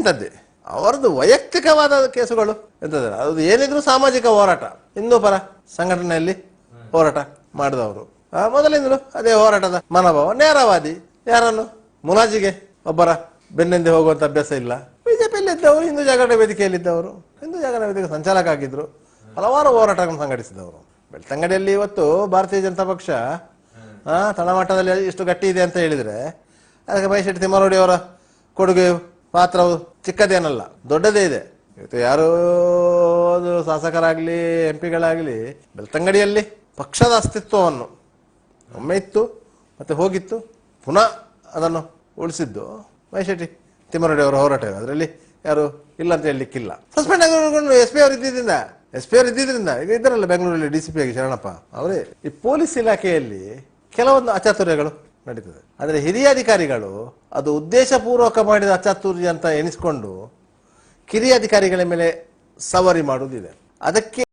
ಇಂಥದ್ದೇ ಅವರದ್ದು ವೈಯಕ್ತಿಕವಾದ ಕೇಸುಗಳು ಎಂತದ ಅದು ಏನಿದ್ರು ಸಾಮಾಜಿಕ ಹೋರಾಟ ಹಿಂದೂ ಪರ ಸಂಘಟನೆಯಲ್ಲಿ ಹೋರಾಟ ಮಾಡಿದವರು ಮೊದಲಿಂದಲೂ ಅದೇ ಹೋರಾಟದ ಮನೋಭಾವ. ನೇರವಾದಿ, ಯಾರನ್ನು ಮುಲಾಜಿಗೆ ಒಬ್ಬರ ಬೆನ್ನಿಂದೆ ಹೋಗುವಂತ ಅಭ್ಯಾಸ ಇಲ್ಲ. ಬಿಜೆಪಿಯಲ್ಲಿ ಇದ್ದವರು, ಹಿಂದೂ ಜಾಗರಣ ವೇದಿಕೆಯಲ್ಲಿದ್ದವರು, ಹಿಂದೂ ಜಾಗರಣ ವೇದಿಕೆ ಸಂಚಾಲಕ ಆಗಿದ್ರು, ಹಲವಾರು ಹೋರಾಟಗಳನ್ನು ಸಂಘಟಿಸಿದವರು. ಬೆಳ್ತಂಗಡಿಯಲ್ಲಿ ಇವತ್ತು ಭಾರತೀಯ ಜನತಾ ಪಕ್ಷ ತಳಮಟ್ಟದಲ್ಲಿ ಇಷ್ಟು ಗಟ್ಟಿ ಇದೆ ಅಂತ ಹೇಳಿದ್ರೆ ಅದಕ್ಕೆ ಮೈಶೆಟ್ಟಿ ತಿಮ್ಮಾರೆಡ್ಡಿ ಅವರ ಕೊಡುಗೆ ಪಾತ್ರವು ಚಿಕ್ಕದೇನಲ್ಲ, ದೊಡ್ಡದೇ ಇದೆ. ಇವತ್ತು ಯಾರು ಶಾಸಕರಾಗ್ಲಿ ಎಂಪಿಗಳಾಗ್ಲಿ ಬೆಳ್ತಂಗಡಿಯಲ್ಲಿ ಪಕ್ಷದ ಅಸ್ತಿತ್ವವನ್ನು ಒಮ್ಮೆ ಇತ್ತು ಮತ್ತೆ ಹೋಗಿತ್ತು, ಪುನಃ ಅದನ್ನು ಉಳಿಸಿದ್ದು ಮೈಶೆಟ್ಟಿ ತಿಮ್ಮಾರೆಡ್ಡಿ ಅವರ ಹೋರಾಟ. ಅದರಲ್ಲಿ ಯಾರು ಇಲ್ಲ ಅಂತ ಹೇಳಲಿಕ್ಕಿಲ್ಲ. ಸಸ್ಪೆಂಡ್ ಆಗಿರೋದು ಎಸ್ ಪಿ ಅವರು ಇದ್ದಿದ್ರಿಂದ ಈಗ ಇದ್ದಾರಲ್ಲ ಬೆಂಗಳೂರಲ್ಲಿ DCP ಆಗಿ ಶರಣಪ್ಪ ಅವರೇ. ಈ ಪೊಲೀಸ್ ಇಲಾಖೆಯಲ್ಲಿ ಕೆಲವೊಂದು ಅಚಾತುರ್ಯಗಳು ನಡೀತದೆ. ಆದರೆ ಹಿರಿಯ ಅಧಿಕಾರಿಗಳು ಅದು ಉದ್ದೇಶಪೂರ್ವಕ ಮಾಡಿದ ಅಚಾತುರ್ಯ ಅಂತ ಎನಿಸಿಕೊಂಡು ಕಿರಿಯ ಅಧಿಕಾರಿಗಳ ಮೇಲೆ ಸವಾರಿ ಮಾಡುವುದಿದೆ. ಅದಕ್ಕೆ